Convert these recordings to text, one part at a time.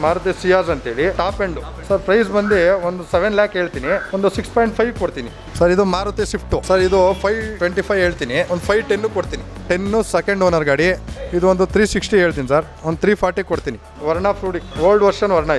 ಮಾರುತಿ ಸಿಯಾಜ್ ಅಂತೇಳಿ top end sir. Price ಬಂದು ಒಂದು 7 lakh ಹೇಳ್ತೀನಿ, ಒಂದು 6.5 ಕೊಡ್ತೀನಿ ಸರ್. ಇದು ಮಾರುತಿ ಸ್ವಿಫ್ಟ್ ಸರ್, ಇದು 525 ಹೇಳ್ತೀನಿ, ಒಂದು 510 ಕೊಡ್ತೀನಿ. 10 ಸೆಕೆಂಡ್ ಓನರ್ ಗಾಡಿ. ಇದು ಒಂದು 360 ಹೇಳ್ತೀನಿ ಸರ್, ಒಂದು 340 ಕೊಡ್ತೀನಿ. ವರ್ಣ ಫ್ರೂಡಿ ಓಲ್ಡ್ ವರ್ಷನ್ ವರ್ಣ.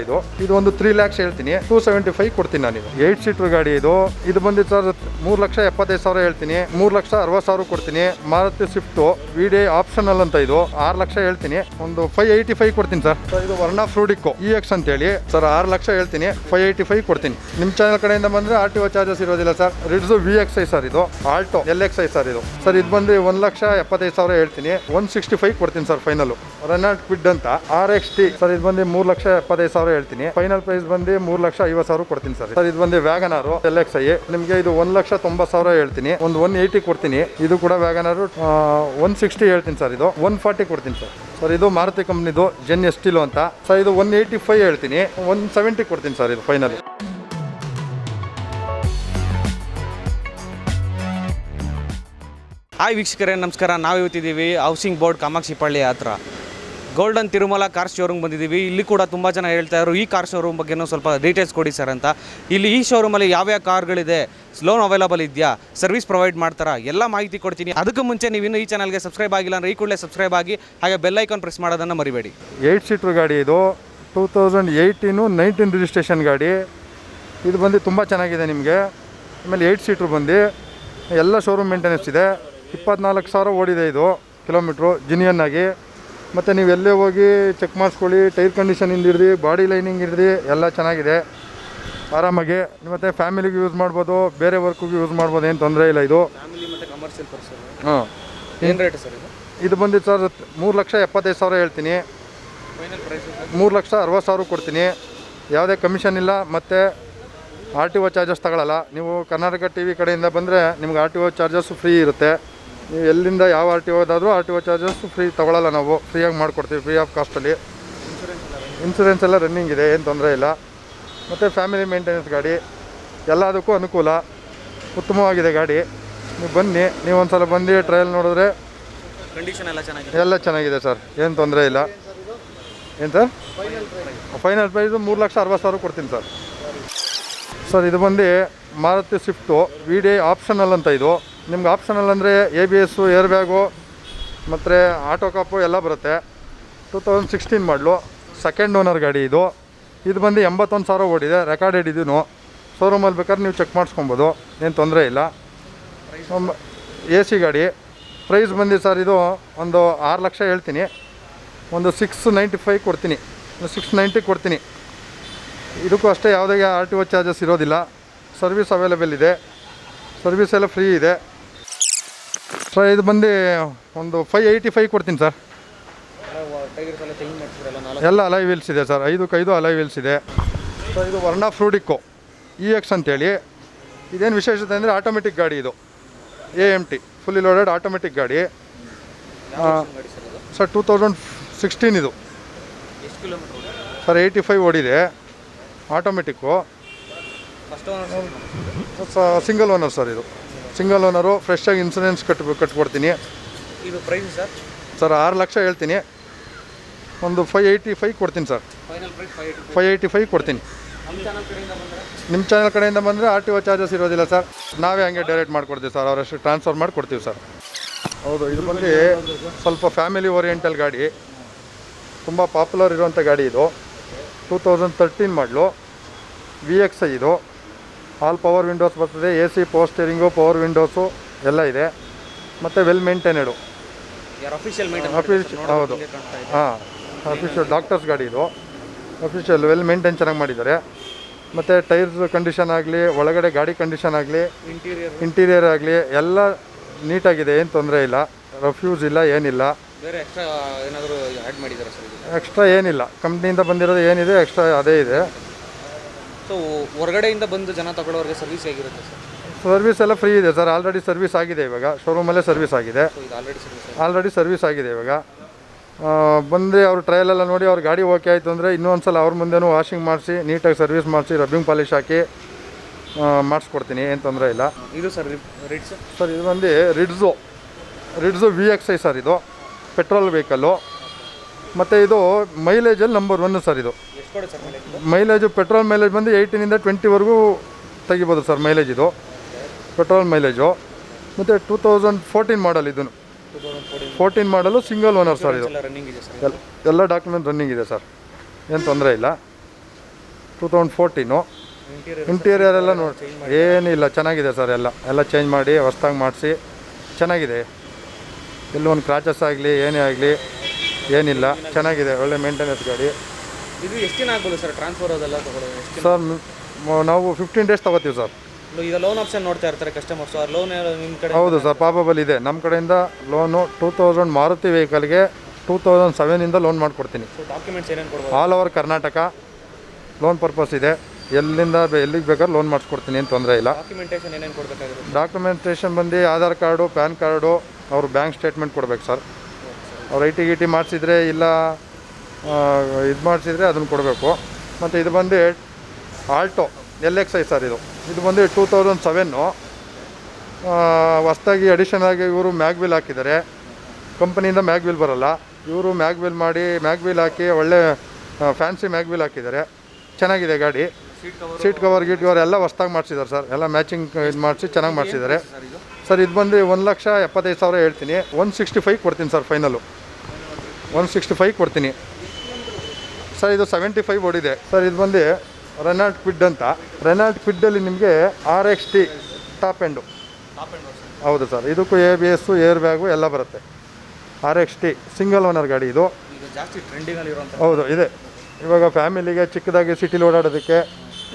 ಇದು ಒಂದು 3 lakhs ಹೇಳ್ತೀನಿ, 275 ಕೊಡ್ತೀನಿ ನಾನು. 8 ಸೀಟರ್ ಗಾಡಿ ಇದು. ಇದು ಬಂದು ಸರ್ 3,75,000 ಹೇಳ್ತೀನಿ, 3,60,000 ಕೊಡ್ತೀನಿ. ಮಾರುತಿ ಸ್ವಿಫ್ಟ್ ವಿಡಿ ಆಪ್ಷನಲ್ ಅಂತ. ಇದು 6 ಲಕ್ಷ ಹೇಳ್ತೀನಿ, ಒಂದು 585 ಕೊಡ್ತೀನಿ ಸರ್. ಇದು ವರ್ಣ ಫ್ರೂಡಿಕೋ EX ಅಂತ ಹೇಳಿ ಸರ್, 6 ಲಕ್ಷ ಹೇಳ್ತೀನಿ, 585 ಕೊಡ್ತೀನಿ. ನಿಮ್ಮ ಚಾನಲ್ ಕಡೆಯಿಂದ ಬಂದ್ರೆ RTO ಚಾರ್ಜಸ್ ಇರೋದಿಲ್ಲ ಸರ್. ರಿಡ್ಸು VXI ಸರ್, ಇದು ಆಲ್ಟೋ LXI ಸರ್ ಇದು ಸರ್. ಇದು ಬಂದು 1,75,000 ಹೇಳ್ತೀನಿ, 165 ಕೊಡ್ತೀನಿ ಸರ್ ಫೈನಲ್. ರೆನಾಲ್ಟ್ ಕ್ವಿಡ್ ಅಂತ RXT ಸರ್, ಇದು ಬಂದು 3,75,000 ಹೇಳ್ತೀನಿ, ಫೈನಲ್ ಪ್ರೈಸ್ ಬಂದು 3,50,000 ಕೊಡ್ತೀನಿ ಸರ್. ಇದು ಬಂದು ವ್ಯಾಗನಾರ್ LXI, ನಿಮಗೆ ಇದು 1,90,000 ಹೇಳ್ತೀನಿ, ಒಂದು 180 ಕೊಡ್ತೀನಿ. ಇದು ಕೂಡ ವ್ಯಾಗನಾರು 160 ಹೇಳ್ತೀನಿ ಸರ್, ಇದು 140 ಕೊಡ್ತೀನಿ ಸರ್. ಸರ್ ಇದು ಮಾರುತಿ ಕಂಪ್ನಿದು ಜೆನ್ ಎಸ್ಟಿಲೋ ಅಂತ ಸರ್. ಇದು 185 ಹೇಳ್ತೀನಿ, 170 ಕೊಡ್ತೀನಿ ಸರ್ ಇದು ಫೈನಲ್. ಹಾಯ್ ವೀಕ್ಷಕರೇ, ನಮಸ್ಕಾರ. ನಾವು ಇವತ್ತಿದ್ದೀವಿ ಹೌಸಿಂಗ್ ಬೋರ್ಡ್ ಕಾಮಾಕ್ಷಿಪಳ್ಳಿ ಹತ್ರ ಗೋಲ್ಡನ್ ತಿರುಮಲ ಕಾರ್ ಶೋರೂಮ್ ಬಂದಿದ್ದೀವಿ. ಇಲ್ಲಿ ಕೂಡ ತುಂಬ ಜನ ಹೇಳ್ತಾ ಇದ್ರು ಈ ಕಾರ್ ಶೋರೂಮ್ ಬಗ್ಗೆನೂ ಸ್ವಲ್ಪ ಡೀಟೇಲ್ಸ್ ಕೊಡಿ ಸರ್ ಅಂತ. ಇಲ್ಲಿ ಈ ಶೋರೂಮಲ್ಲಿ ಯಾವ್ಯಾವ ಕಾರ್ಗಳಿದೆ, ಲೋನ್ ಅವೈಲಬಲ್ ಇದೆಯಾ, ಸರ್ವಿಸ್ ಪ್ರೊವೈಡ್ ಮಾಡ್ತಾರಾ, ಎಲ್ಲ ಮಾಹಿತಿ ಕೊಡ್ತೀನಿ. ಅದಕ್ಕೂ ಮುಂಚೆ ನೀವು ಇನ್ನೂ ಈ ಚಾನಲ್ಗೆ ಸಬ್ಸ್ಕ್ರೈಬ್ ಆಗಿಲ್ಲ ಅಂದರೆ ಈ ಕೂಡಲೇ ಸಬ್ಸ್ಕ್ರೈಬ್ ಆಗಿ, ಹಾಗೆ ಬೆಲ್ ಐಕಾನ್ ಪ್ರೆಸ್ ಮಾಡೋದನ್ನು ಮರಿಬೇಡಿ. 8 ಸೀಟ್ರ್ ಗಾಡಿ ಇದು, 2018-19 ರಿಜಿಸ್ಟ್ರೇಷನ್ ಗಾಡಿ. ಇದು ಬಂದು ತುಂಬ ಚೆನ್ನಾಗಿದೆ ನಿಮಗೆ. ಆಮೇಲೆ 8 ಸೀಟ್ರ್ ಬಂದು ಎಲ್ಲ ಶೋರೂಮ್ ಮೇಂಟೆನೆನ್ಸ್ ಇದೆ. 24,000 ಓಡಿದೆ ಇದು ಕಿಲೋಮೀಟ್ರು ಜಿನಿಯನ್ ಆಗಿ. ಮತ್ತು ನೀವು ಎಲ್ಲೇ ಹೋಗಿ ಚೆಕ್ ಮಾಡಿಸ್ಕೊಳ್ಳಿ, ಟೈರ್ ಕಂಡೀಷನಿಂದ ಹಿಡ್ದು ಬಾಡಿ ಲೈನಿಂಗ್ ಹಿಡ್ದು ಎಲ್ಲ ಚೆನ್ನಾಗಿದೆ ಆರಾಮಾಗಿ. ಮತ್ತು ಫ್ಯಾಮಿಲಿಗೆ ಯೂಸ್ ಮಾಡ್ಬೋದು, ಬೇರೆ ವರ್ಕಿಗೆ ಯೂಸ್ ಮಾಡ್ಬೋದು, ಏನು ತೊಂದರೆ ಇಲ್ಲ. ಇದು ಹಾಂ, ಏನು ರೇಟ್ ಸರ್ ಇದು? ಇದು ಬಂದು ಸರ್ 3,75,000 ಹೇಳ್ತೀನಿ, 3,60,000 ಕೊಡ್ತೀನಿ. ಯಾವುದೇ ಕಮಿಷನ್ ಇಲ್ಲ, ಮತ್ತು RTO ಚಾರ್ಜಸ್ ತಗೊಳ್ಳಲ್ಲ. ನೀವು ಕರ್ನಾಟಕ TV ಕಡೆಯಿಂದ ಬಂದರೆ ನಿಮ್ಗೆ RTO ಚಾರ್ಜಸ್ಸು ಫ್ರೀ ಇರುತ್ತೆ. ನೀವು ಎಲ್ಲಿಂದ ಯಾವ RTOದಾದರೂ RTO ಚಾರ್ಜಸ್ಸು ಫ್ರೀ ತೊಗೊಳ್ಳಲ್ಲ, ನಾವು ಫ್ರೀಯಾಗಿ ಮಾಡಿಕೊಡ್ತೀವಿ, ಫ್ರೀ ಆಫ್ ಕಾಸ್ಟಲ್ಲಿ. ಇನ್ಶೂರೆನ್ಸ್ ಎಲ್ಲ ರನ್ನಿಂಗ್ ಇದೆ, ಏನು ತೊಂದರೆ ಇಲ್ಲ. ಮತ್ತು ಫ್ಯಾಮಿಲಿ ಮೇಂಟೆನೆನ್ಸ್ ಗಾಡಿ, ಎಲ್ಲದಕ್ಕೂ ಅನುಕೂಲ, ಉತ್ತಮವಾಗಿದೆ ಗಾಡಿ. ನೀವು ಬನ್ನಿ, ನೀವು ಒಂದು ಸಲ ಬಂದು ಟ್ರಯಲ್ ನೋಡಿದ್ರೆ ಕಂಡೀಷನ್ ಎಲ್ಲ ಚೆನ್ನಾಗಿದೆ ಸರ್, ಏನು ತೊಂದರೆ ಇಲ್ಲ. ಏನು ಸರ್ ಫೈನಲ್ ಪ್ರೈಸು 3,60,000 ಕೊಡ್ತೀನಿ ಸರ್. ಸರ್ ಇದು ಬಂದು ಮಾರುತಿ ಸ್ವಿಫ್ಟು ವಿಡಿ ಆಪ್ಷನಲ್ ಅಂತ. ಇದು ನಿಮ್ಗೆ ಆಪ್ಷನಲ್ ಅಂದರೆ ABS, ಏರ್ ಬ್ಯಾಗು ಮತ್ತು ಆಟೋ ಕಾಪು ಎಲ್ಲ ಬರುತ್ತೆ. 2016 ಮಾಡಲು, ಸೆಕೆಂಡ್ ಓನರ್ ಗಾಡಿ ಇದು. ಇದು ಬಂದು 81,000 ಓಡಿದೆ, ರೆಕಾರ್ಡೆಡ್. ಇದೂ ಶೋರೂಮಲ್ಲಿ ಬೇಕಾದ್ರೆ ನೀವು ಚೆಕ್ ಮಾಡಿಸ್ಕೊಬೋದು, ಏನು ತೊಂದರೆ ಇಲ್ಲ. AC ಗಾಡಿ. ಪ್ರೈಸ್ ಬಂದು ಸರ್ ಇದು ಒಂದು 6 ಲಕ್ಷ ಹೇಳ್ತೀನಿ, ಒಂದು 695 ಕೊಡ್ತೀನಿ, 690 ಕೊಡ್ತೀನಿ. ಇದಕ್ಕೂ ಅಷ್ಟೇ, ಯಾವುದೇ RTO ಚಾರ್ಜಸ್ ಇರೋದಿಲ್ಲ. ಸರ್ವಿಸ್ ಅವೈಲೇಬಲ್ ಇದೆ, ಸರ್ವಿಸ್ ಎಲ್ಲ ಫ್ರೀ ಇದೆ ಸರ್. ಇದು ಬಂದು ಒಂದು 585 ಕೊಡ್ತೀನಿ ಸರ್. ಎಲ್ಲ ಅಲಾಯ್ ವೀಲ್ಸ್ ಇದೆ ಸರ್, 5 ಅಲಾಯ್ ವೀಲ್ಸ್ ಇದೆ ಸರ್. ಇದು ವರ್ಣ ಫ್ರೂಡಿಕೋ EX ಅಂತೇಳಿ. ಇದೇನು ವಿಶೇಷತೆ ಅಂದರೆ ಆಟೋಮೆಟಿಕ್ ಗಾಡಿ ಇದು, AMT ಫುಲ್ಲಿ ಲೋಡೆಡ್ ಆಟೋಮೆಟಿಕ್ ಗಾಡಿ ಸರ್. 2016 ಇದು ಸರ್, 85 ಓಡಿದೆ, ಆಟೋಮೆಟಿಕ್ಕು. ಸಿಂಗಲ್ ಓನರ್ ಸರ್, ಇದು ಸಿಂಗಲ್ ಓನರು. ಫ್ರೆಶ್ಶಾಗಿ ಇನ್ಸೂರೆನ್ಸ್ ಕಟ್ಕೊಡ್ತೀನಿ. ಇದು ಪ್ರೈಸ್ ಸರ್? ಸರ್ 6 ಲಕ್ಷ ಹೇಳ್ತೀನಿ, ಒಂದು 585 ಕೊಡ್ತೀನಿ ಸರ್. 585 ಕೊಡ್ತೀನಿ. ನಿಮ್ಮ ಚಾನಲ್ ಕಡೆಯಿಂದ ಬಂದರೆ RTO ಚಾರ್ಜಸ್ ಇರೋದಿಲ್ಲ ಸರ್, ನಾವೇ ಹಂಗೆ ಡೈರೆಕ್ಟ್ ಮಾಡಿಕೊಡ್ತೀವಿ ಸರ್, ಅವರಷ್ಟು ಟ್ರಾನ್ಸ್ಫರ್ ಮಾಡಿ ಕೊಡ್ತೀವಿ ಸರ್. ಹೌದು, ಇದು ಬಂದು ಸ್ವಲ್ಪ ಫ್ಯಾಮಿಲಿ ಓರಿಯೆಂಟಲ್ ಗಾಡಿ, ತುಂಬ ಪಾಪ್ಯುಲರ್ ಇರುವಂಥ ಗಾಡಿ ಇದು. 2013 ಮಾಡಲು, VXI ಇದು. ಆಲ್ ಪವರ್ ವಿಂಡೋಸ್ ಬರ್ತದೆ, AC, power steering, power windows ಎಲ್ಲ ಇದೆ. ಮತ್ತು ವೆಲ್ ಮೇಂಟೈನೆಡು. ಹೌದು, ಹಾಂ, ಅಫಿಷಿಯಲ್ ಡಾಕ್ಟರ್ಸ್ ಗಾಡಿ ಇದು. ಅಫಿಷಿಯಲ್ ವೆಲ್ ಮೇಂಟೈನ್ ಚೆನ್ನಾಗಿ ಮಾಡಿದ್ದಾರೆ. ಮತ್ತು ಟೈರ್ಸ್ ಕಂಡೀಷನ್ ಆಗಲಿ, ಒಳಗಡೆ ಗಾಡಿ ಕಂಡೀಷನ್ ಆಗಲಿ, ಇಂಟೀರಿಯರ್ ಆಗಲಿ ಎಲ್ಲ ನೀಟಾಗಿದೆ, ಏನು ತೊಂದರೆ ಇಲ್ಲ, ರಫ್ಯೂಸ್ ಇಲ್ಲ, ಏನಿಲ್ಲ. ಎಕ್ಸ್ಟ್ರಾ ಏನಿಲ್ಲ, ಕಂಪ್ನಿಯಿಂದ ಬಂದಿರೋದು ಏನಿದೆ ಎಕ್ಸ್ಟ್ರಾ ಅದೇ ಇದೆ. ಸೊ ಹೊರಗಡೆಯಿಂದ ಬಂದು ಜನ ತಗೊಳ್ಳೋರಿಗೆ ಸರ್ವಿಸ್ ಹೇಗಿರುತ್ತೆ ಸರ್? ಸರ್ವಿಸ್ ಎಲ್ಲ ಫ್ರೀ ಇದೆ ಸರ್, ಆಲ್ರೆಡಿ ಸರ್ವಿಸ್ ಆಗಿದೆ ಇವಾಗ, ಶೋರೂಮಲ್ಲೇ ಸರ್ವಿಸ್ ಆಗಿದೆ, ಆಲ್ರೆಡಿ ಸರ್ವಿಸ್ ಆಗಿದೆ ಇವಾಗ. ಬಂದರೆ ಅವ್ರು ಟ್ರಯಲೆಲ್ಲ ನೋಡಿ ಅವ್ರ ಗಾಡಿ ಓಕೆ ಆಯಿತು ಅಂದರೆ ಇನ್ನೊಂದು ಸಲ ಅವ್ರ ಮುಂದೆನೂ ವಾಷಿಂಗ್ ಮಾಡಿಸಿ, ನೀಟಾಗಿ ಸರ್ವಿಸ್ ಮಾಡಿಸಿ, ರಬ್ಬಿಂಗ್ ಪಾಲಿಶ್ ಹಾಕಿ ಮಾಡಿಸ್ಕೊಡ್ತೀನಿ, ಏನು ತೊಂದರೆ ಇಲ್ಲ. ಇದು ಸರ್ ರಿಡ್ಸ್ ಸರ್, ಇದು ಬಂದು ರಿಡ್ಸು VXI ಸರ್. ಇದು ಪೆಟ್ರೋಲ್ ವೆಹಿಕಲ್ಲು, ಮತ್ತು ಇದು ಮೈಲೇಜಲ್ಲಿ ನಂಬರ್ 1 ಸರ್. ಇದು ಎಷ್ಟು ಕೊಡುತ್ತೆ sir mileage? Mileage petrol mileage ಬಂದು 18ಇಂದ 20ವರೆಗೂ ತೆಗಿಬೋದು ಸರ್ ಮೈಲೇಜ್ ಇದು ಪೆಟ್ರೋಲ್ ಮೈಲೇಜು. ಮತ್ತು 2014 ಮಾಡಲ್ ಇದನ್ನು 14 ಮಾಡಲು ಸಿಂಗಲ್ ಓನರ್ ಸರ್ ಇದು. ರನ್ನಿಂಗ್ ಇದೆ ಸರ್? ಎಲ್ಲ ಡಾಕ್ಯುಮೆಂಟ್ ರನ್ನಿಂಗ್ ಇದೆ ಸರ್, ಏನು ತೊಂದರೆ ಇಲ್ಲ. 2014 ಇಂಟೀರಿಯರ್ ಎಲ್ಲ ನೋಡಿ ಏನಿಲ್ಲ, ಚೆನ್ನಾಗಿದೆ ಸರ್. ಎಲ್ಲ ಚೇಂಜ್ ಮಾಡಿ ಹೊಸ್ದಾಗಿ ಮಾಡಿಸಿ ಚೆನ್ನಾಗಿದೆ. ಎಲ್ಲೂ ಒಂದು ಕ್ರಾಚಸ್ ಆಗಲಿ ಏನೇ ಆಗಲಿ ಏನಿಲ್ಲ, ಚೆನ್ನಾಗಿದೆ. ಒಳ್ಳೆ ಮೇಂಟೆನೆನ್ಸ್ ಗಾಡಿ. ಇದು ಎಷ್ಟು ದಿನ ಆಗ್ಬೋದು ಸರ್ ಟ್ರಾನ್ಸ್ಫರ್ ಅದೆಲ್ಲ ತಗೊಳ್ಳೋದು? ಸರ್ ನಾವು 15 ಡೇಸ್ ತೊಗೋತೀವಿ ಸರ್. ಈಗ ಲೋನ್ ಆಪ್ಷನ್ ನೋಡ್ತಾ ಇರ್ತಾರೆ ಕಸ್ಟಮರ್ಸು, ಆ ಲೋನ್ ನಿಮ್ಮ ಕಡೆ? ಹೌದು ಸರ್, ಪಾಪಬಲ್ ಇದೆ ನಮ್ಮ ಕಡೆಯಿಂದ ಲೋನು. 2000 ಮಾರುತಿ ವೆಹಿಕಲ್ಗೆ 2007ಇಂದ ಲೋನ್ ಮಾಡಿಕೊಡ್ತೀನಿ. ಡಾಕ್ಯುಮೆಂಟ್ಸ್ ಏನೇನು ಕೊಡ್ಬೋದು? All over Karnataka loan purpose ಇದೆ. ಎಲ್ಲಿಗೆ ಬೇಕಾದ್ರೂ ಲೋನ್ ಮಾಡಿಸ್ಕೊಡ್ತೀನಿ, ಏನು ತೊಂದರೆ ಇಲ್ಲ. ಡಾಕ್ಯುಮೆಂಟೇಷನ್ ಏನೇನು ಕೊಡಬೇಕಾಗಿರುತ್ತೆ? ಡಾಕ್ಯುಮೆಂಟೇಷನ್ ಬಂದು ಆಧಾರ್ ಕಾರ್ಡು, ಪ್ಯಾನ್ ಕಾರ್ಡು, ಅವ್ರ ಬ್ಯಾಂಕ್ ಸ್ಟೇಟ್ಮೆಂಟ್ ಕೊಡ್ಬೇಕು ಸರ್. ಅವ್ರು ಐ ಟಿ ಮಾಡಿಸಿದ್ರೆ ಇಲ್ಲ ಇದು ಮಾಡಿಸಿದ್ರೆ ಅದನ್ನು ಕೊಡಬೇಕು. ಮತ್ತು ಇದು ಬಂದು ಆಲ್ಟೋ LXI ಸರ್. ಇದು ಬಂದು 2007 ಹೊಸ್ದಾಗಿ ಅಡಿಷನ್ ಆಗಿ ಇವರು ಮ್ಯಾಗ್ವಿಲ್ ಹಾಕಿದ್ದಾರೆ. ಕಂಪನಿಯಿಂದ ಮ್ಯಾಗ್ವಿಲ್ ಬರೋಲ್ಲ, ಇವರು ಮ್ಯಾಗ್ವಿಲ್ ಹಾಕಿ ಒಳ್ಳೆ ಫ್ಯಾನ್ಸಿ ಮ್ಯಾಗ್ವಿಲ್ ಹಾಕಿದ್ದಾರೆ. ಚೆನ್ನಾಗಿದೆ ಗಾಡಿ. ಸೀಟ್ ಕವರ್ ಎಲ್ಲ ಹೊಸ್ದಾಗಿ ಮಾಡಿಸಿದ್ದಾರೆ ಸರ್. ಎಲ್ಲ ಮ್ಯಾಚಿಂಗ್ ಇದು ಮಾಡಿಸಿ ಚೆನ್ನಾಗಿ ಮಾಡಿಸಿದ್ದಾರೆ ಸರ್. ಇದು ಬಂದು 1,75,000 ಹೇಳ್ತೀನಿ. 165 ಕೊಡ್ತೀನಿ ಸರ್ ಫೈನಲು. 165 ಕೊಡ್ತೀನಿ ಸರ್. ಇದು 75 ಓಡಿದೆ ಸರ್. ಇದು ಬಂದು ರೆನಾಲ್ಟ್ ಕ್ವಿಡ್ ಅಂತ. ರೆನಾಲ್ಟ್ ಕ್ವಿಡ್ಡಲ್ಲಿ ನಿಮಗೆ RXT ಟಾಪ್ ಎಂಡು. ಹೌದು ಸರ್. ಇದಕ್ಕೂ ABS ಏರ್ ಬ್ಯಾಗು ಎಲ್ಲ ಬರುತ್ತೆ. RXT ಸಿಂಗಲ್ ಓನರ್ ಗಾಡಿ ಇದು. ಜಾಸ್ತಿ ಟ್ರೆಂಡಿಂಗಲ್ಲಿರುವಂಥ. ಹೌದು ಇದೆ. ಇವಾಗ ಫ್ಯಾಮಿಲಿಗೆ ಚಿಕ್ಕದಾಗಿ ಸಿಟಿಲಿ ಓಡಾಡೋದಕ್ಕೆ,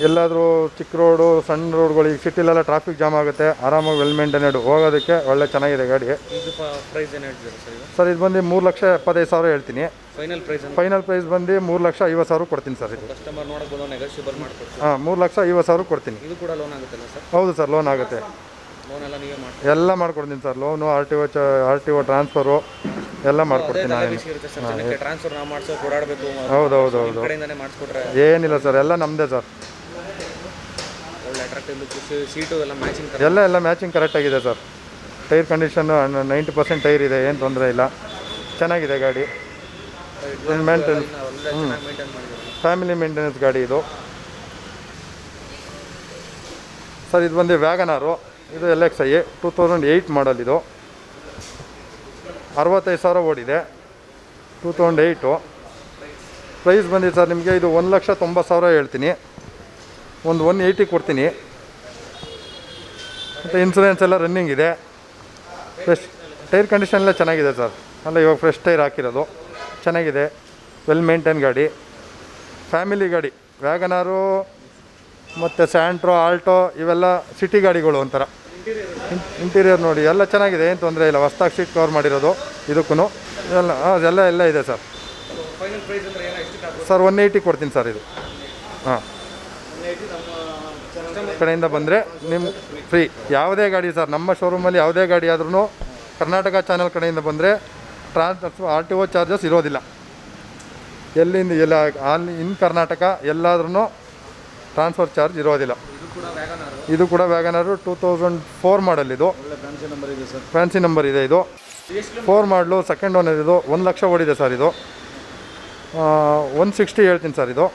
ಎಲ್ಲಾದರೂ ಚಿಕ್ಕ ರೋಡು ಸಣ್ಣ ರೋಡ್ಗಳಿಗೆ ಸಿಟಿಲೆಲ್ಲ ಟ್ರಾಫಿಕ್ ಜಾಮ್ ಆಗುತ್ತೆ, ಆರಾಮಾಗಿ ವೆಲ್ ಮೇಂಟೈನೆಡ್ ಹೋಗೋದಕ್ಕೆ ಒಳ್ಳೆ ಚೆನ್ನಾಗಿದೆ ಗಾಡಿ. ಇದು ಪ್ರೈಸ್ ಏನು ಹೇಳ್ತೀರಾ ಸರ್? ಸರ್ ಇದು ಬಂದು 3,75,000 ಹೇಳ್ತೀನಿ. ಫೈನಲ್ ಪ್ರೈಸ್ ಬಂದು 3,50,000 ಕೊಡ್ತೀನಿ ಸರ್. ಇದು ಕಸ್ಟಮರ್ ನೋಡಕ್ಕೆ ಬಂದು ನೆಗೋಷಿಯಬಲ್ ಮಾಡ್ಕೊಡ್ತೀವಿ. 3,50,000 ಕೊಡ್ತೀನಿ. ಇದು ಕೂಡ ಲೋನ್ ಆಗುತ್ತಲ್ಲ ಸರ್? ಹೌದು ಸರ್, ಲೋನ್ ಆಗುತ್ತೆ. ಲೋನ್ ಎಲ್ಲ ನೀವೇ ಮಾಡ್ತೀವಿ? ಎಲ್ಲ ಮಾಡ್ಕೊಡ್ತೀನಿ ಸರ್. ಲೋನು, RTO ಟ್ರಾನ್ಸ್ಫರು ಎಲ್ಲ ಮಾಡ್ಕೊಡ್ತೀನಿ ನಾನು. ಟ್ರಾನ್ಸ್ಫರ್ ನಾವು ಮಾಡಿಸೋಕೆ ಓಡಾಡಬೇಕು. ಹೌದು ಕಡೆಯಿಂದನೇ ಮಾಡಿಸ್ಕೊಟ್ರೆ ಏನಿಲ್ಲ ಸರ್, ಎಲ್ಲ ನಮ್ಮದೇ ಸರ್. ಒಳ್ಳೆ ಅಟ್ರಾಕ್ಟಿವ್ ಲುಕ್, ಸೀಟು ಎಲ್ಲ ಮ್ಯಾಚಿಂಗ್ ಎಲ್ಲ ಮ್ಯಾಚಿಂಗ್ ಕರೆಕ್ಟಾಗಿದೆ ಸರ್. ಟೈರ್ ಕಂಡೀಷನ್ನು 90% ಟೈರ್ ಇದೆ, ಏನು ತೊಂದರೆ ಇಲ್ಲ. ಚೆನ್ನಾಗಿದೆ ಗಾಡಿ. ಫ್ಯಾಮಿಲಿ ಮೇಂಟೆನೆನ್ಸ್ ಗಾಡಿ ಇದು ಸರ್. ಇದು ಬಂದು ವ್ಯಾಗನಾರು. ಇದು LXI 2008 ಮಾಡಲ್. ಇದು 65,000 ಓಡಿದೆ. 2008 ಪ್ರೈಸ್ ಬಂದಿದೆ ಸರ್ ನಿಮಗೆ. ಇದು 1,90,000 ಹೇಳ್ತೀನಿ. ಒಂದು 180 ಕೊಡ್ತೀನಿ. ಮತ್ತು ಇನ್ಸೂರೆನ್ಸ್ ಎಲ್ಲ ರನ್ನಿಂಗ್ ಇದೆ. ಟೈರ್ ಕಂಡೀಷನ್ ಎಲ್ಲ ಚೆನ್ನಾಗಿದೆ ಸರ್. ಇವಾಗ ಫ್ರೆಶ್ ಟೈರ್ ಹಾಕಿರೋದು ಚೆನ್ನಾಗಿದೆ. ವೆಲ್ ಮೇಂಟೈನ್ ಗಾಡಿ, ಫ್ಯಾಮಿಲಿ ಗಾಡಿ. ವ್ಯಾಗನಾರು ಮತ್ತು ಸ್ಯಾಂಟ್ರೋ, ಆಲ್ಟೋ ಇವೆಲ್ಲ ಸಿಟಿ ಗಾಡಿಗಳು ಒಂಥರ. ಇಂಟೀರಿಯರ್ ನೋಡಿ ಎಲ್ಲ ಚೆನ್ನಾಗಿದೆ, ಏನು ತೊಂದರೆ ಇಲ್ಲ. ಹೊಸ್ದಾಗಿ ಸೀಟ್ ಕವರ್ ಮಾಡಿರೋದು ಇದಕ್ಕೂ ಎಲ್ಲ ಇದೆ ಸರ್. ಸರ್ 180 ಕೊಡ್ತೀನಿ ಸರ್. ಇದು ಕಡೆಯಿಂದ ಬಂದರೆ ನಿಮ್ಮ ಫ್ರೀ. ಯಾವುದೇ ಗಾಡಿ ಸರ್, ನಮ್ಮ ಶೋರೂಮಲ್ಲಿ ಯಾವುದೇ ಗಾಡಿ ಆದ್ರೂ ಕರ್ನಾಟಕ ಚಾನಲ್ ಕಡೆಯಿಂದ ಬಂದರೆ RTO ಚಾರ್ಜಸ್ ಇರೋದಿಲ್ಲ. ಇನ್ ಕರ್ನಾಟಕ ಎಲ್ಲಾದ್ರೂ ಟ್ರಾನ್ಸ್ಫರ್ ಚಾರ್ಜ್ ಇರೋದಿಲ್ಲ. ಇದು ಕೂಡ ವ್ಯಾಗನಾರು 2004 ಮಾಡಲ್. ಇದು ಫ್ಯಾನ್ಸಿ ನಂಬರ್ ಇದೆ. ಇದು 4 ಮಾಡಲು ಸೆಕೆಂಡ್ ಓನರ್. ಇದು 1 ಲಕ್ಷ ಓಡಿದೆ ಸರ್. ಇದು 160 ಹೇಳ್ತೀನಿ ಸರ್. ಇದು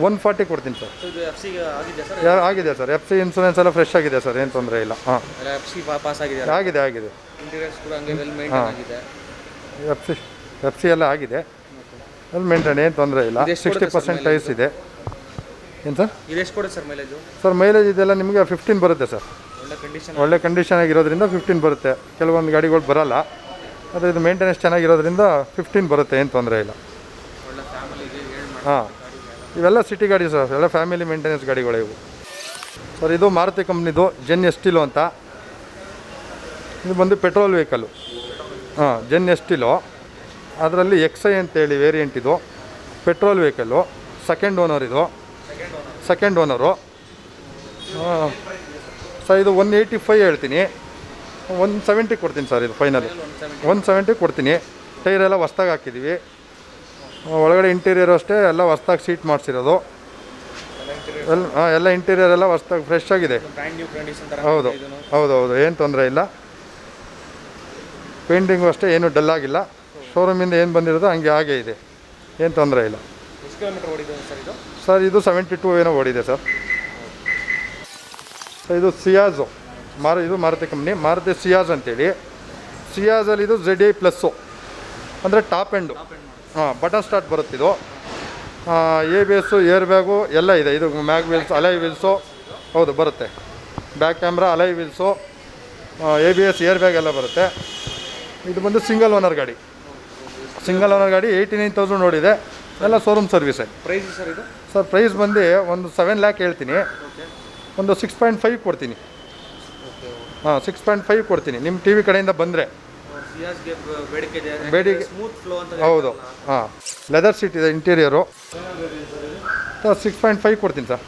140 ಕೊಡ್ತೀನಿ ಸರ್. ಆಗಿದೆ ಸರ್. FC ಇನ್ಸೂರೆನ್ಸ್ ಎಲ್ಲ ಫ್ರೆಶ್ ಆಗಿದೆ ಸರ್, ಏನು ತೊಂದರೆ ಇಲ್ಲ. ಆಗಿದೆ. FC ಎಲ್ಲ ಆಗಿದೆ, ವೆಲ್ ಮೇಂಟೈನ್, ಏನು ತೊಂದರೆ ಇಲ್ಲ. 60% ಟೈರ್ಸ್ ಇದೆ. ಏನು ಸರ್? ಇದೆಷ್ಟು ಕೊಡುತ್ತೆ ಸರ್ ಮೈಲೇಜು? ಸರ್ ಮೈಲೇಜ್ ಇದೆಲ್ಲ ನಿಮಗೆ 15 ಬರುತ್ತೆ ಸರ್. ಒಳ್ಳೆ ಕಂಡೀಷನ್ ಆಗಿರೋದ್ರಿಂದ 15 ಬರುತ್ತೆ. ಕೆಲವೊಂದು ಗಾಡಿಗಳು ಬರೋಲ್ಲ, ಆದರೆ ಇದು ಮೇಂಟೆನೆನ್ಸ್ ಚೆನ್ನಾಗಿರೋದ್ರಿಂದ 15 ಬರುತ್ತೆ, ಏನು ತೊಂದರೆ ಇಲ್ಲ. ಇವೆಲ್ಲ ಸಿಟಿ ಗಾಡಿ ಸರ್, ಎಲ್ಲ ಫ್ಯಾಮಿಲಿ ಮೇಂಟೆನೆನ್ಸ್ ಗಾಡಿಗಳು ಇವು ಸರ್. ಇದು ಮಾರುತಿ ಕಂಪ್ನಿದು ಜೆನ್ ಎಸ್ಟಿಲೋ ಅಂತ. ಇದು ಬಂದು ಪೆಟ್ರೋಲ್ ವೆಹಿಕಲ್ಲು. Zen Estilo. ಅದರಲ್ಲಿ XI ಅಂತೇಳಿ ವೇರಿಯಂಟ್. ಇದು ಪೆಟ್ರೋಲ್ ವೆಹಿಕಲ್ಲು, ಸೆಕೆಂಡ್ ಓನರ್. ಇದು ಸೆಕೆಂಡ್ ಓನರು ಸರ್. ಇದು 185 ಹೇಳ್ತೀನಿ. 170 ಕೊಡ್ತೀನಿ ಸರ್. ಇದು ಫೈನಲ್ 170 ಕೊಡ್ತೀನಿ. ಟೈರ್ ಎಲ್ಲ ಹೊಸ್ದಾಗಿ ಹಾಕಿದ್ದೀವಿ. ಒಳಗಡೆ ಇಂಟೀರಿಯರ್ ಅಷ್ಟೇ ಎಲ್ಲ ಹೊಸ್ದಾಗಿ ಸೀಟ್ ಮಾಡಿಸಿರೋದು. ಎಲ್ಲ ಇಂಟೀರಿಯರ್ ಎಲ್ಲ ಹೊಸ್ದಾಗಿ ಫ್ರೆಶ್ ಆಗಿದೆ. ಹೌದು, ಏನು ತೊಂದರೆ ಇಲ್ಲ. ಪೇಂಟಿಂಗು ಅಷ್ಟೇ, ಏನು ಡಲ್ ಆಗಿಲ್ಲ. ಶೋರೂಮಿಂದ ಏನು ಬಂದಿರೋದು ಹಾಗೆ ಇದೆ, ಏನು ತೊಂದರೆ ಇಲ್ಲ. ಎಷ್ಟು ಕಿಲೋಮೀಟರ್ ಓಡಿದೆ ಸರ್ ಇದು? ಸರ್ ಇದು 72 ಏನೋ ಓಡಿದೆ ಸರ್. ಇದು ಸಿಯಾಜು ಇದು ಮಾರುತಿ ಕಂಪ್ನಿ, ಮಾರುತಿ ಸಿಯಾಜ್ ಅಂತೇಳಿ. ಸಿಯಾಜಲ್ಲಿ ಇದು ZI+, ಅಂದರೆ ಟಾಪ್ ಎಂಡು. ಬಟನ್ ಸ್ಟಾರ್ಟ್ ಬರುತ್ತಿದು. ABS, ಏರ್ ಬ್ಯಾಗು ಎಲ್ಲ ಇದೆ. ಇದು ಮ್ಯಾಗ್ ವೀಲ್ಸ್, ಅಲೈ ವೀಲ್ಸು ಹೌದು ಬರುತ್ತೆ. Back camera, alloy wheels, ABS, air bag ಎಲ್ಲ ಬರುತ್ತೆ. ಇದು ಬಂದು ಸಿಂಗಲ್ ಓನರ್ ಗಾಡಿ. 89,000 ನೋಡಿದೆ. ಎಲ್ಲ ಶೋರೂಮ್ ಸರ್ವಿಸೇ. ಪ್ರೈಸ್ ಸರ್ ಇದು? ಸರ್ ಪ್ರೈಸ್ ಬಂದು ಒಂದು 7 ಲ್ಯಾಕ್ ಹೇಳ್ತೀನಿ. ಒಂದು 6.5 ಕೊಡ್ತೀನಿ. 6.5 ಕೊಡ್ತೀನಿ ನಿಮ್ಮ TV ಕಡೆಯಿಂದ ಬಂದರೆ. ಬೇಡಿಕೆ ಹೌದು. ಲೆದರ್ ಸೀಟ್ ಇದೆ ಇಂಟೀರಿಯರು. ಸರ್ 6.5 ಕೊಡ್ತೀನಿ ಸರ್.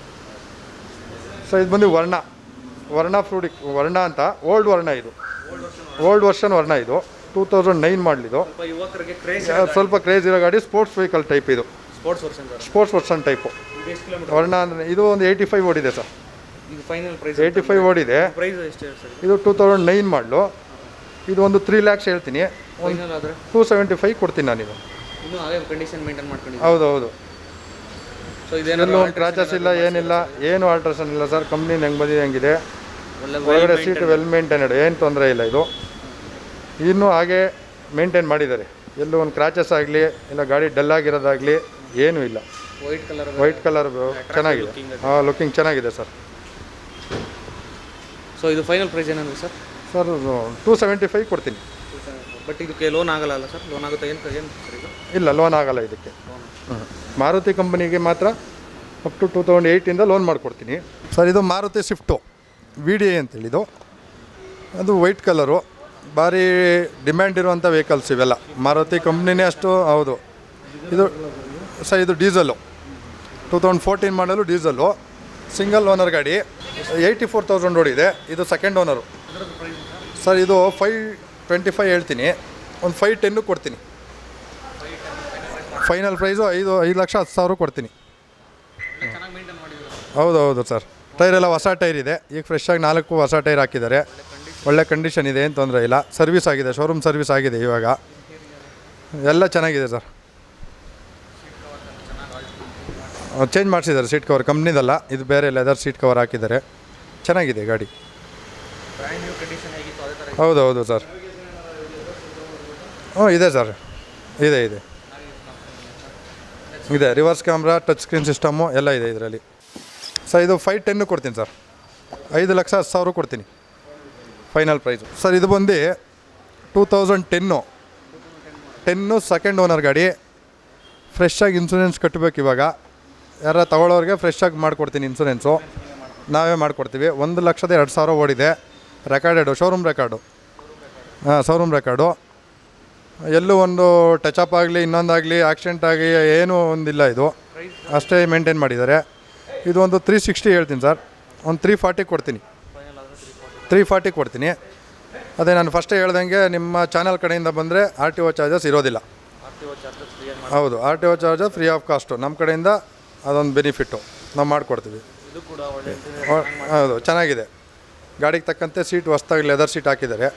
ಸರ್ ಇದು ಬಂದು ವರ್ಣ ವರ್ಣ ಅಂತ ಓಲ್ಡ್ ವರ್ಣ. ಇದು ಓಲ್ಡ್ ವರ್ಷನ್ ವರ್ಣ. ಇದು 2009 ಮಾಡಲಿದು. ಸ್ವಲ್ಪ ಕ್ರೇಜ್ ಇರೋ ಗಾಡಿ. Sports vehicle type. ಇದು ಸ್ಪೋರ್ಟ್ಸ್ ವರ್ಷನ್ ಟೈಪು ವರ್ಣ. ಅಂದರೆ ಇದು ಒಂದು 85 ಓಡಿದೆ ಸರ್. 85 ಓಡಿದೆ. ಇದು 2009 ಮಾಡಲು. ಇದು ಒಂದು 3 ಲ್ಯಾಕ್ಸ್ ಹೇಳ್ತೀನಿ. 275 ಕೊಡ್ತೀನಿ ನಾನು. ಇದು ಹೌದು. ಎಲ್ಲೂ ಒಂದು ಕ್ರಾಚಸ್ ಇಲ್ಲ, ಏನಿಲ್ಲ, ಏನು ಆಲ್ಟ್ರೇಷನ್ ಇಲ್ಲ ಸರ್. ಕಂಪ್ನಿ ಹೆಂಗೆ ಬಂದಿದೆ ಹೆಂಗಿದೆ. ಒಳಗಡೆ ಸೀಟ್ ವೆಲ್ ಮೇಂಟೈನ್ಡ್, ಏನು ತೊಂದರೆ ಇಲ್ಲ. ಇದು ಇನ್ನೂ ಹಾಗೆ ಮೇಂಟೈನ್ ಮಾಡಿದ್ದಾರೆ. ಎಲ್ಲೂ ಒಂದು ಕ್ರಾಚಸ್ ಆಗಲಿ ಇಲ್ಲ ಗಾಡಿ ಡಲ್ ಆಗಿರೋದಾಗಲಿ ಏನೂ ಇಲ್ಲ. ವೈಟ್ ಕಲರ್ ಚೆನ್ನಾಗಿದೆ. ಲುಕಿಂಗ್ ಚೆನ್ನಾಗಿದೆ ಸರ್. ಸೊ ಇದು ಫೈನಲ್ ಪ್ರೈಸ್ ಏನಂದ್ರೆ ಸರ್? ಸರ್ 275 ಕೊಡ್ತೀನಿ. ಬಟ್ ಇದಕ್ಕೆ ಲೋನ್ ಆಗಲ್ಲ ಸರ್? ಲೋನ್ ಆಗುತ್ತೆ ಏನು ಸರ್ ಇದು? ಇಲ್ಲ, ಲೋನ್ ಆಗಲ್ಲ ಇದಕ್ಕೆ. ಮಾರುತಿ ಕಂಪನಿಗೆ ಮಾತ್ರ ಅಪ್ ಟು 2008ಇಂದ ಲೋನ್ ಮಾಡಿಕೊಡ್ತೀನಿ ಸರ್. ಇದು ಮಾರುತಿ ಸ್ವಿಫ್ಟು VDI ಅಂತೇಳಿದು. ಅದು ವೈಟ್ ಕಲರು. ಭಾರಿ ಡಿಮ್ಯಾಂಡ್ ಇರುವಂಥ ವೆಹಿಕಲ್ಸ್ ಇವೆಲ್ಲ. ಮಾರುತಿ ಕಂಪ್ನಿನೇ ಅಷ್ಟು. ಹೌದು. ಇದು ಡೀಸೆಲ್ಲು. 2014 ಮಾಡಲು ಡೀಸೆಲ್ಲು. ಸಿಂಗಲ್ ಓನರ್ ಗಾಡಿ. 84,000 ಓಡಿದೆ. ಇದು ಸೆಕೆಂಡ್ ಓನರು ಸರ್. ಇದು 525 ಹೇಳ್ತೀನಿ. ಒಂದು 510 ಕೊಡ್ತೀನಿ. ಫೈನಲ್ ಪ್ರೈಸು 5,10,000 ಕೊಡ್ತೀನಿ. ಹೌದು ಸರ್. ಟೈರ್ ಎಲ್ಲ ಹೊಸ ಟೈರ್ ಇದೆ. ಈಗ ಫ್ರೆಶ್ ಆಗಿ 4 ಹೊಸ ಟೈರ್ ಹಾಕಿದ್ದಾರೆ. ಒಳ್ಳೆ ಕಂಡೀಷನ್ ಇದೆ, ಏನು ತೊಂದರೆ ಇಲ್ಲ. ಸರ್ವಿಸ್ ಆಗಿದೆ, ಶೋರೂಮ್ ಸರ್ವಿಸ್ ಆಗಿದೆ. ಇವಾಗ ಎಲ್ಲ ಚೆನ್ನಾಗಿದೆ ಸರ್. ಚೇಂಜ್ ಮಾಡಿಸಿದ್ದಾರೆ ಸೀಟ್ ಕವರ್. ಕಂಪ್ನಿದಲ್ಲ, ಇದು ಬೇರೆ ಲೆದರ್ ಸೀಟ್ ಕವರ್ ಹಾಕಿದ್ದಾರೆ. ಚೆನ್ನಾಗಿದೆ ಗಾಡಿ. ಹೌದು ಸರ್. ಇದೆ ಸರ್. ಇದೆ reverse camera, touch screen system ಎಲ್ಲ ಇದೆ ಇದರಲ್ಲಿ ಸರ್. ಇದು 510 ಕೊಡ್ತೀನಿ ಸರ್. 5,10,000 ಕೊಡ್ತೀನಿ ಫೈನಲ್ ಪ್ರೈಸು ಸರ್. ಇದು ಬಂದು 2010 ಸೆಕೆಂಡ್ ಓನರ್ ಗಾಡಿ. ಫ್ರೆಶ್ಶಾಗಿ ಇನ್ಸೂರೆನ್ಸ್ ಕಟ್ಟಬೇಕು ಇವಾಗ. ಯಾರು ತಗೊಳ್ಳೋರಿಗೆ ಫ್ರೆಶ್ಶಾಗಿ ಮಾಡಿಕೊಡ್ತೀನಿ ಇನ್ಸೂರೆನ್ಸು. ನಾವೇ ಮಾಡಿಕೊಡ್ತೀವಿ. 1,02,000 ಓಡಿದೆ. Recorded, showroom record. Showroom record. ಎಲ್ಲೂ ಒಂದು ಟಚಪ್ ಆಗಲಿ ಇನ್ನೊಂದಾಗಲಿ ಆಕ್ಸಿಡೆಂಟ್ ಆಗಿ ಏನೂ ಒಂದಿಲ್ಲ. ಇದು ಅಷ್ಟೇ ಮೇಂಟೈನ್ ಮಾಡಿದ್ದಾರೆ. ಇದು ಒಂದು 360 ಹೇಳ್ತೀನಿ ಸರ್. ಒಂದು 340 ಕೊಡ್ತೀನಿ. 340 ಕೊಡ್ತೀನಿ. ಅದೇ ನಾನು ಫಸ್ಟೇ ಹೇಳ್ದಂಗೆ ನಿಮ್ಮ ಚಾನಲ್ ಕಡೆಯಿಂದ ಬಂದರೆ RTO ಚಾರ್ಜಸ್ ಇರೋದಿಲ್ಲ. ಹೌದು, RTO charges free of cost ನಮ್ಮ ಕಡೆಯಿಂದ. ಅದೊಂದು ಬೆನಿಫಿಟ್ಟು ನಾವು ಮಾಡಿಕೊಡ್ತೀವಿ. ಹೌದು, ಚೆನ್ನಾಗಿದೆ. ಗಾಡಿಗೆ ತಕ್ಕಂತೆ ಸೀಟ್ ಹೊಸ್ದಾಗಿ ಲೆದರ್ ಸೀಟ್ ಹಾಕಿದ್ದಾರೆ.